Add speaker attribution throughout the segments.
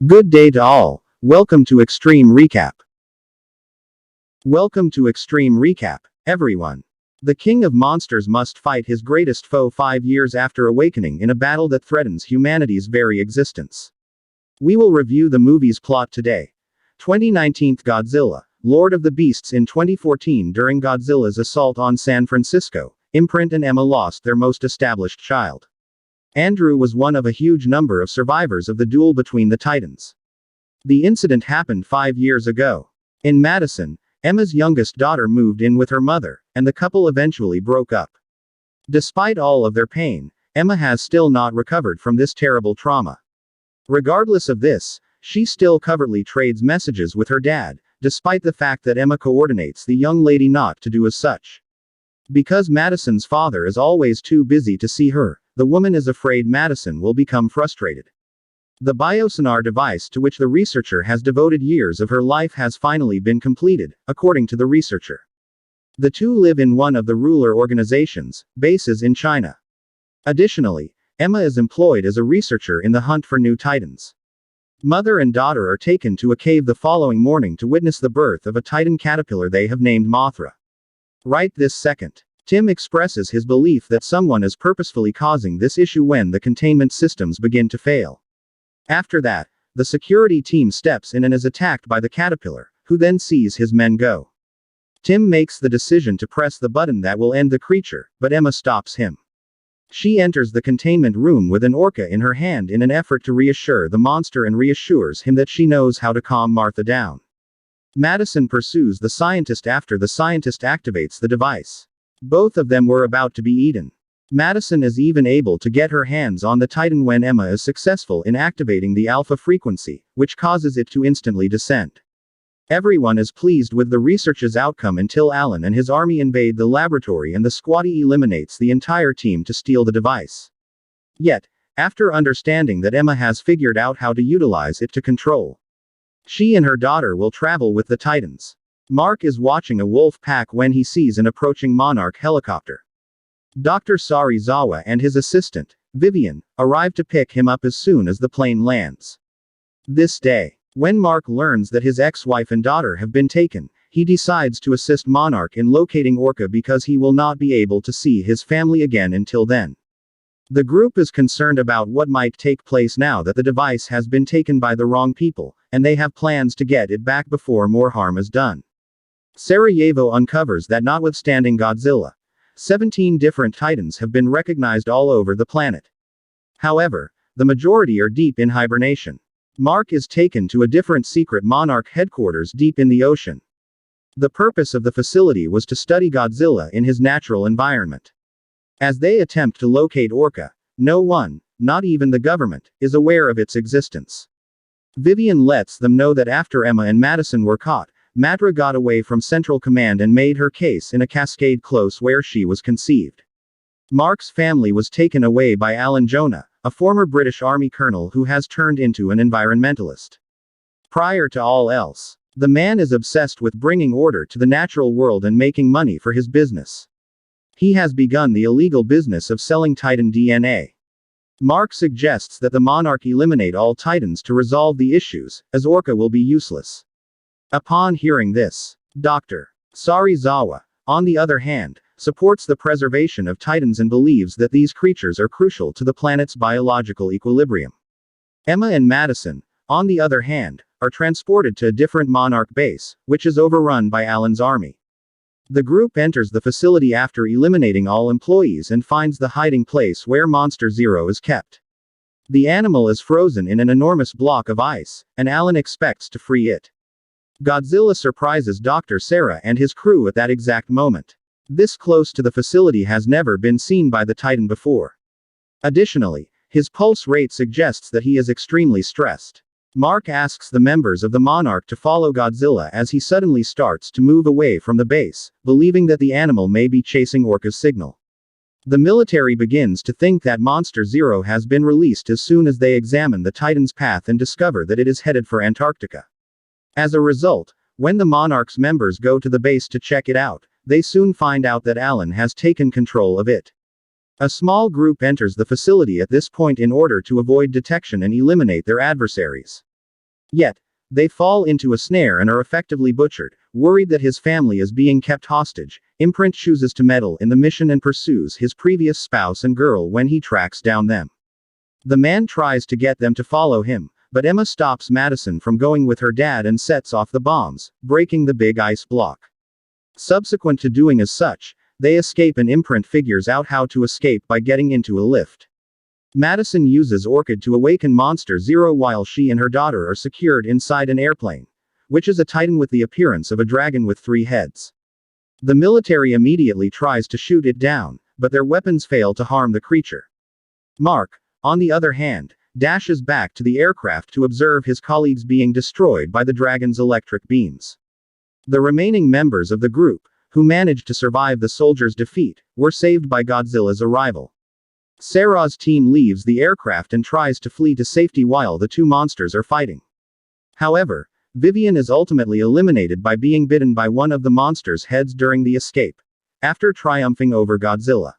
Speaker 1: Good day to all. Welcome to Extreme Recap. Welcome to Extreme Recap, everyone. The king of monsters must fight his greatest foe 5 years after awakening in a battle that threatens humanity's very existence. We will review the movie's plot today. 2019 Godzilla, Lord of the Beasts. In 2014, during Godzilla's assault on San Francisco, Imprint and Emma lost their most established child. Andrew was one of a huge number of survivors of the duel between the Titans. The incident happened 5 years ago. In Madison, Emma's youngest daughter moved in with her mother, and the couple eventually broke up. Despite all of their pain, Emma has still not recovered from this terrible trauma. Regardless of this, she still covertly trades messages with her dad, despite the fact that Emma coordinates the young lady not to do as such. Because Madison's father is always too busy to see her, the woman is afraid Madison will become frustrated. The biosonar device to which the researcher has devoted years of her life has finally been completed, according to the researcher. The two live in one of the ruler organization's bases in China. Additionally, Emma is employed as a researcher in the hunt for new Titans. Mother and daughter are taken to a cave the following morning to witness the birth of a Titan caterpillar they have named Mothra. Right this second, Tim expresses his belief that someone is purposefully causing this issue when the containment systems begin to fail. After that, the security team steps in and is attacked by the caterpillar, who then sees his men go. Tim makes the decision to press the button that will end the creature, but Emma stops him. She enters the containment room with an orca in her hand in an effort to reassure the monster and reassures him that she knows how to calm Martha down. Madison pursues the scientist after the scientist activates the device. Both of them were about to be eaten. Madison is even able to get her hands on the Titan when Emma is successful in activating the alpha frequency, which causes it to instantly descend. Everyone is pleased with the research's outcome until Alan and his army invade the laboratory and the squatty eliminates the entire team to steal the device. Yet, after understanding that Emma has figured out how to utilize it to control, she and her daughter will travel with the Titans. Mark is watching a wolf pack when he sees an approaching Monarch helicopter. Dr. Sarizawa and his assistant, Vivian, arrive to pick him up as soon as the plane lands. This day, when Mark learns that his ex-wife and daughter have been taken, he decides to assist Monarch in locating Orca because he will not be able to see his family again until then. The group is concerned about what might take place now that the device has been taken by the wrong people, and they have plans to get it back before more harm is done. Sarajevo uncovers that notwithstanding Godzilla, 17 different Titans have been recognized all over the planet. However, the majority are deep in hibernation. Mark is taken to a different secret Monarch headquarters deep in the ocean. The purpose of the facility was to study Godzilla in his natural environment. As they attempt to locate Orca, no one, not even the government, is aware of its existence. Vivian lets them know that after Emma and Madison were caught, Matra got away from Central Command and made her case in a cascade close where she was conceived. Mark's family was taken away by Alan Jonah, a former British Army colonel who has turned into an environmentalist. Prior to all else, the man is obsessed with bringing order to the natural world and making money for his business. He has begun the illegal business of selling Titan DNA. Mark suggests that the Monarch eliminate all Titans to resolve the issues, as Orca will be useless. Upon hearing this, Dr. Sarizawa, on the other hand, supports the preservation of Titans and believes that these creatures are crucial to the planet's biological equilibrium. Emma and Madison, on the other hand, are transported to a different Monarch base, which is overrun by Alan's army. The group enters the facility after eliminating all employees and finds the hiding place where Monster Zero is kept. The animal is frozen in an enormous block of ice, and Alan expects to free it. Godzilla surprises Dr. Sarah and his crew at that exact moment. This close to the facility has never been seen by the Titan before. Additionally, his pulse rate suggests that he is extremely stressed. Mark asks the members of the Monarch to follow Godzilla as he suddenly starts to move away from the base, believing that the animal may be chasing Orca's signal. The military begins to think that Monster Zero has been released as soon as they examine the Titan's path and discover that it is headed for Antarctica. As a result, when the Monarch's members go to the base to check it out, they soon find out that Alan has taken control of it. A small group enters the facility at this point in order to avoid detection and eliminate their adversaries. Yet, they fall into a snare and are effectively butchered. Worried that his family is being kept hostage, Imprint chooses to meddle in the mission and pursues his previous spouse and girl when he tracks down them. The man tries to get them to follow him, but Emma stops Madison from going with her dad and sets off the bombs, breaking the big ice block. Subsequent to doing as such, they escape and Imprint figures out how to escape by getting into a lift. Madison uses Orchid to awaken Monster Zero while she and her daughter are secured inside an airplane, which is a titan with the appearance of a dragon with 3 heads. The military immediately tries to shoot it down, but their weapons fail to harm the creature. Mark, on the other hand, dashes back to the aircraft to observe his colleagues being destroyed by the dragon's electric beams. The remaining members of the group, who managed to survive the soldiers' defeat, were saved by Godzilla's arrival. Sarah's team leaves the aircraft and tries to flee to safety while the 2 monsters are fighting. However, Vivian is ultimately eliminated by being bitten by one of the monsters' heads during the escape, after triumphing over Godzilla.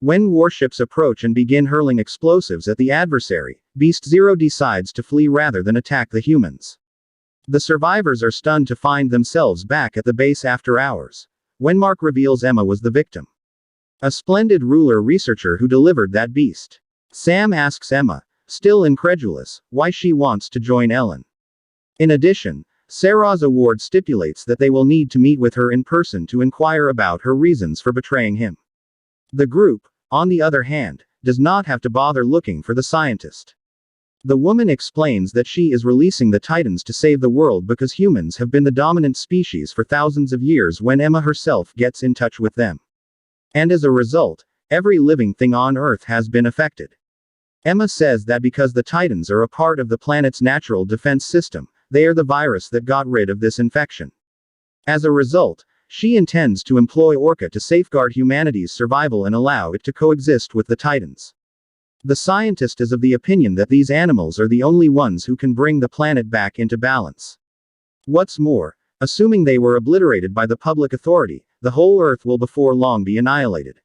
Speaker 1: When warships approach and begin hurling explosives at the adversary, Beast Zero decides to flee rather than attack the humans. The survivors are stunned to find themselves back at the base after hours, when Mark reveals Emma was the victim. A splendid ruler researcher who delivered that beast. Sam asks Emma, still incredulous, why she wants to join Ellen. In addition, Sarah's award stipulates that they will need to meet with her in person to inquire about her reasons for betraying him. The group, on the other hand, does not have to bother looking for the scientist. The woman explains that she is releasing the Titans to save the world because humans have been the dominant species for thousands of years when Emma herself gets in touch with them. And as a result, every living thing on Earth has been affected. Emma says that because the Titans are a part of the planet's natural defense system, they are the virus that got rid of this infection. As a result, she intends to employ Orca to safeguard humanity's survival and allow it to coexist with the Titans. The scientist is of the opinion that these animals are the only ones who can bring the planet back into balance. What's more, assuming they were obliterated by the public authority, the whole Earth will before long be annihilated.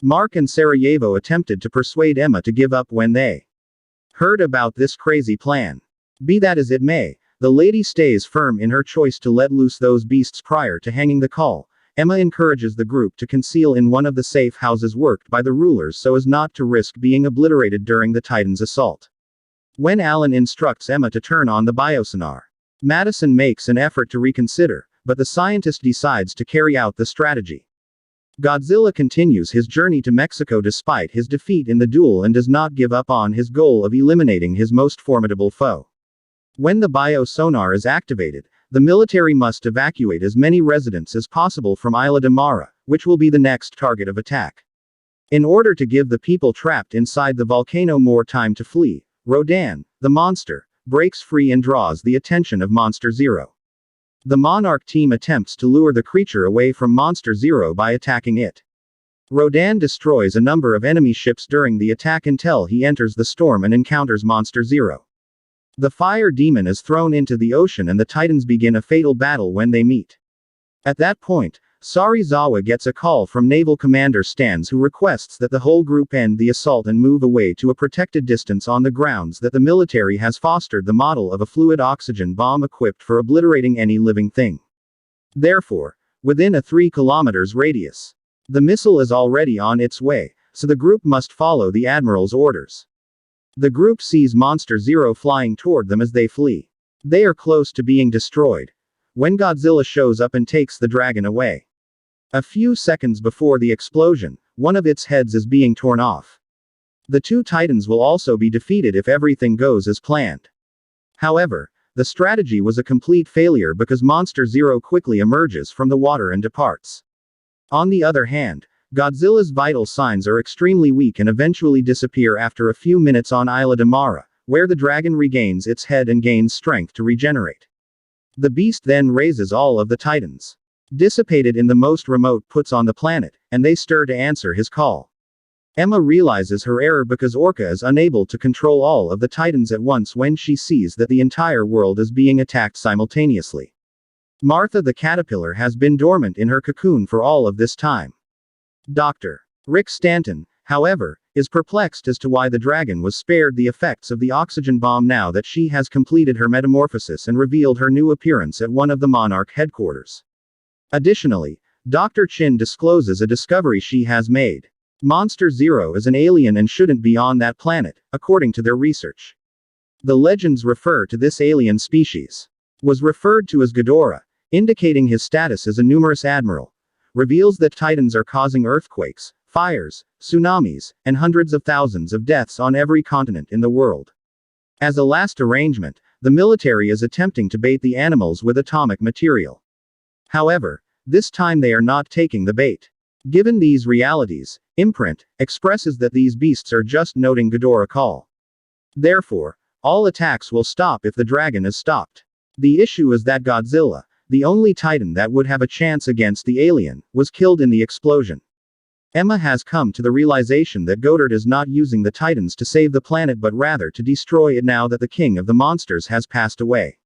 Speaker 1: Mark and Sarajevo attempted to persuade Emma to give up when they heard about this crazy plan. Be that as it may, the lady stays firm in her choice to let loose those beasts prior to hanging the call. Emma encourages the group to conceal in one of the safe houses worked by the rulers so as not to risk being obliterated during the Titan's assault. When Alan instructs Emma to turn on the biosonar, Madison makes an effort to reconsider, but the scientist decides to carry out the strategy. Godzilla continues his journey to Mexico despite his defeat in the duel and does not give up on his goal of eliminating his most formidable foe. When the biosonar is activated, the military must evacuate as many residents as possible from Isla de Mara, which will be the next target of attack. In order to give the people trapped inside the volcano more time to flee, Rodan, the monster, breaks free and draws the attention of Monster Zero. The Monarch team attempts to lure the creature away from Monster Zero by attacking it. Rodan destroys a number of enemy ships during the attack until he enters the storm and encounters Monster Zero. The fire demon is thrown into the ocean and the Titans begin a fatal battle when they meet. At that point, Sarizawa gets a call from Naval Commander Stans who requests that the whole group end the assault and move away to a protected distance on the grounds that the military has fostered the model of a fluid oxygen bomb equipped for obliterating any living thing. Therefore, within a 3 kilometers radius, the missile is already on its way, so the group must follow the Admiral's orders. The group sees Monster Zero flying toward them as they flee. They are close to being destroyed when Godzilla shows up and takes the dragon away. A few seconds before the explosion, one of its heads is being torn off. The 2 Titans will also be defeated if everything goes as planned. However, the strategy was a complete failure because Monster Zero quickly emerges from the water and departs. On the other hand, Godzilla's vital signs are extremely weak and eventually disappear after a few minutes on Isla de Mara, where the dragon regains its head and gains strength to regenerate. The beast then raises all of the Titans dissipated in the most remote puts on the planet, and they stir to answer his call. Emma realizes her error because Orca is unable to control all of the Titans at once when she sees that the entire world is being attacked simultaneously. Martha the caterpillar has been dormant in her cocoon for all of this time. Dr. Rick Stanton, however, is perplexed as to why the dragon was spared the effects of the oxygen bomb now that she has completed her metamorphosis and revealed her new appearance at one of the monarch headquarters. Additionally, Dr. Chin discloses a discovery she has made. Monster Zero is an alien and shouldn't be on that planet, according to their research. The legends refer to this alien species. Was referred to as Ghidorah, indicating his status as a numerous admiral. Reveals that Titans are causing earthquakes, fires, tsunamis, and hundreds of thousands of deaths on every continent in the world. As a last arrangement, the military is attempting to bait the animals with atomic material. However, this time they are not taking the bait. Given these realities, Imprint expresses that these beasts are just noting Ghidorah call. Therefore, all attacks will stop if the dragon is stopped. The issue is that Godzilla, the only Titan that would have a chance against the alien, was killed in the explosion. Emma has come to the realization that Goddard is not using the Titans to save the planet but rather to destroy it now that the king of the monsters has passed away.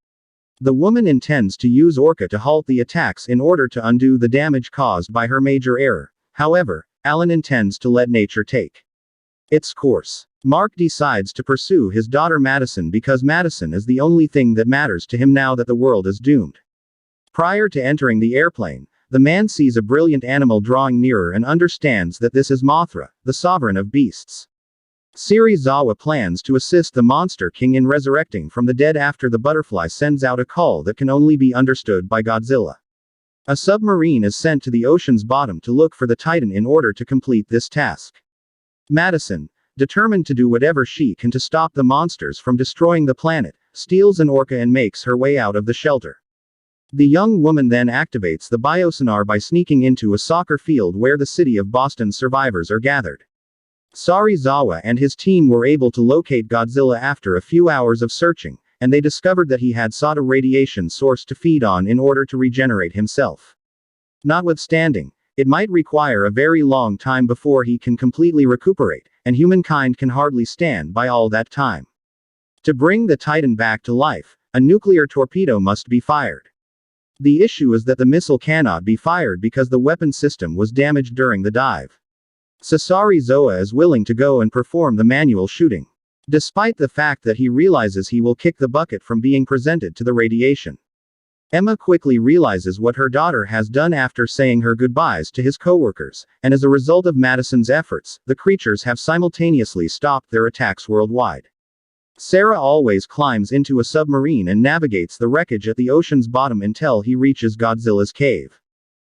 Speaker 1: The woman intends to use Orca to halt the attacks in order to undo the damage caused by her major error. However, Alan intends to let nature take its course. Mark decides to pursue his daughter Madison because Madison is the only thing that matters to him now that the world is doomed. Prior to entering the airplane, the man sees a brilliant animal drawing nearer and understands that this is Mothra, the sovereign of beasts. Serizawa plans to assist the Monster King in resurrecting from the dead after the butterfly sends out a call that can only be understood by Godzilla. A submarine is sent to the ocean's bottom to look for the Titan in order to complete this task. Madison, determined to do whatever she can to stop the monsters from destroying the planet, steals an Orca and makes her way out of the shelter. The young woman then activates the biosonar by sneaking into a soccer field where the city of Boston survivors are gathered. Serizawa and his team were able to locate Godzilla after a few hours of searching, and they discovered that he had sought a radiation source to feed on in order to regenerate himself. Notwithstanding, it might require a very long time before he can completely recuperate, and humankind can hardly stand by all that time. To bring the Titan back to life, a nuclear torpedo must be fired. The issue is that the missile cannot be fired because the weapon system was damaged during the dive. Serizawa is willing to go and perform the manual shooting, despite the fact that he realizes he will kick the bucket from being presented to the radiation. Emma quickly realizes what her daughter has done after saying her goodbyes to his coworkers, and as a result of Madison's efforts, the creatures have simultaneously stopped their attacks worldwide. Sarah always climbs into a submarine and navigates the wreckage at the ocean's bottom until he reaches Godzilla's cave.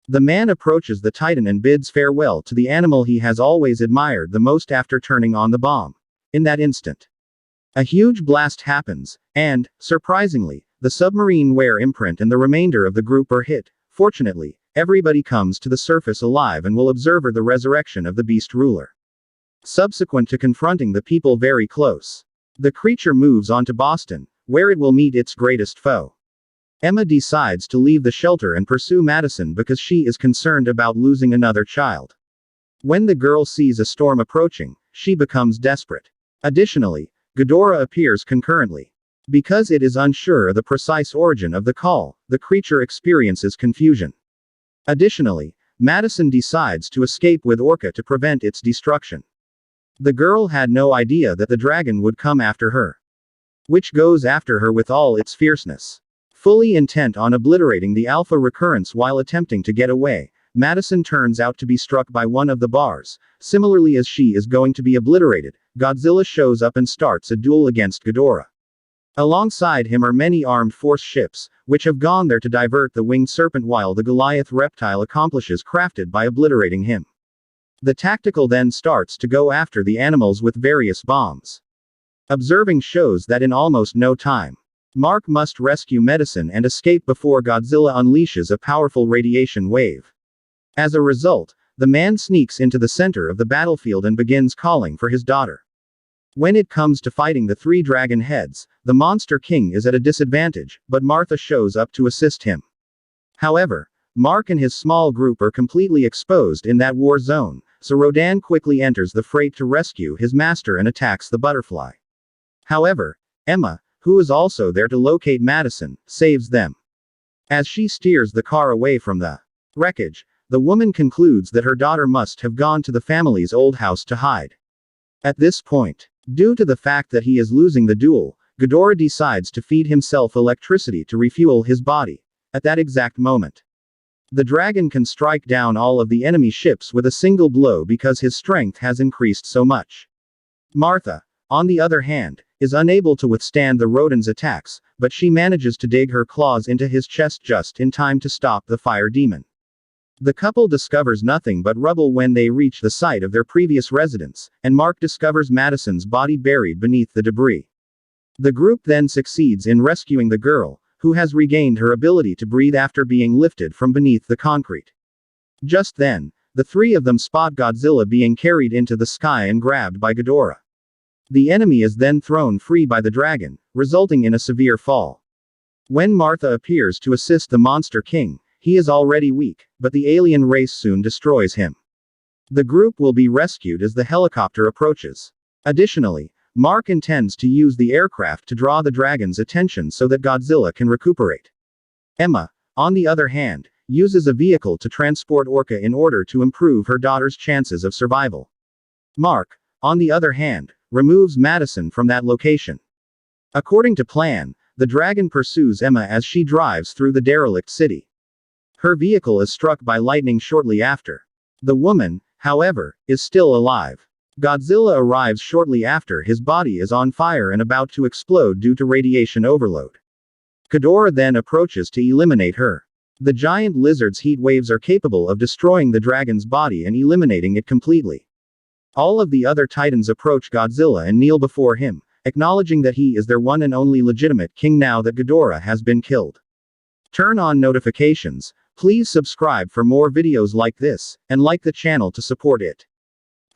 Speaker 1: The man approaches the Titan and bids farewell to the animal he has always admired the most after turning on the bomb. In that instant, a huge blast happens, and, surprisingly, the submarine where Imprint and the remainder of the group are hit. Fortunately, everybody comes to the surface alive and will observe the resurrection of the beast ruler. Subsequent to confronting the people very close, the creature moves on to Boston, where it will meet its greatest foe. Emma decides to leave the shelter and pursue Madison because she is concerned about losing another child. When the girl sees a storm approaching, she becomes desperate. Additionally, Ghidorah appears concurrently. Because it is unsure of the precise origin of the call, the creature experiences confusion. Additionally, Madison decides to escape with Orca to prevent its destruction. The girl had no idea that the dragon would come after her, which goes after her with all its fierceness. Fully intent on obliterating the alpha recurrence while attempting to get away, Madison turns out to be struck by one of the bars. Similarly, as she is going to be obliterated, Godzilla shows up and starts a duel against Ghidorah. Alongside him are many armed force ships, which have gone there to divert the winged serpent while the Goliath reptile accomplishes crafted by obliterating him. The tactical then starts to go after the animals with various bombs. Observing shows that in almost no time, Mark must rescue Madison and escape before Godzilla unleashes a powerful radiation wave. As a result, the man sneaks into the center of the battlefield and begins calling for his daughter. When it comes to fighting the three dragon heads, the Monster King is at a disadvantage, but Martha shows up to assist him. However, Mark and his small group are completely exposed in that war zone, so Rodan quickly enters the freight to rescue his master and attacks the butterfly. However, Emma, who is also there to locate Madison, saves them. As she steers the car away from the wreckage, the woman concludes that her daughter must have gone to the family's old house to hide. At this point, due to the fact that he is losing the duel, Ghidorah decides to feed himself electricity to refuel his body. At that exact moment, the dragon can strike down all of the enemy ships with a single blow because his strength has increased so much. Martha, on the other hand, is unable to withstand the rodent's attacks, but she manages to dig her claws into his chest just in time to stop the fire demon. The couple discovers nothing but rubble when they reach the site of their previous residence, and Mark discovers Madison's body buried beneath the debris. The group then succeeds in rescuing the girl, who has regained her ability to breathe after being lifted from beneath the concrete. Just then, the three of them spot Godzilla being carried into the sky and grabbed by Ghidorah. The enemy is then thrown free by the dragon, resulting in a severe fall. When Martha appears to assist the Monster King, he is already weak, but the alien race soon destroys him. The group will be rescued as the helicopter approaches. Additionally, Mark intends to use the aircraft to draw the dragon's attention so that Godzilla can recuperate. Emma, on the other hand, uses a vehicle to transport Orca in order to improve her daughter's chances of survival. Mark, on the other hand, removes Madison from that location. According to plan, the dragon pursues Emma as she drives through the derelict city. Her vehicle is struck by lightning shortly after. The woman, however, is still alive. Godzilla arrives shortly after his body is on fire and about to explode due to radiation overload. Ghidorah then approaches to eliminate her. The giant lizard's heat waves are capable of destroying the dragon's body and eliminating it completely. All of the other titans approach Godzilla and kneel before him, acknowledging that he is their one and only legitimate king now that Ghidorah has been killed. Turn on notifications. Please subscribe for more videos like this, and like the channel to support it.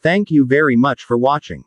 Speaker 1: Thank you very much for watching.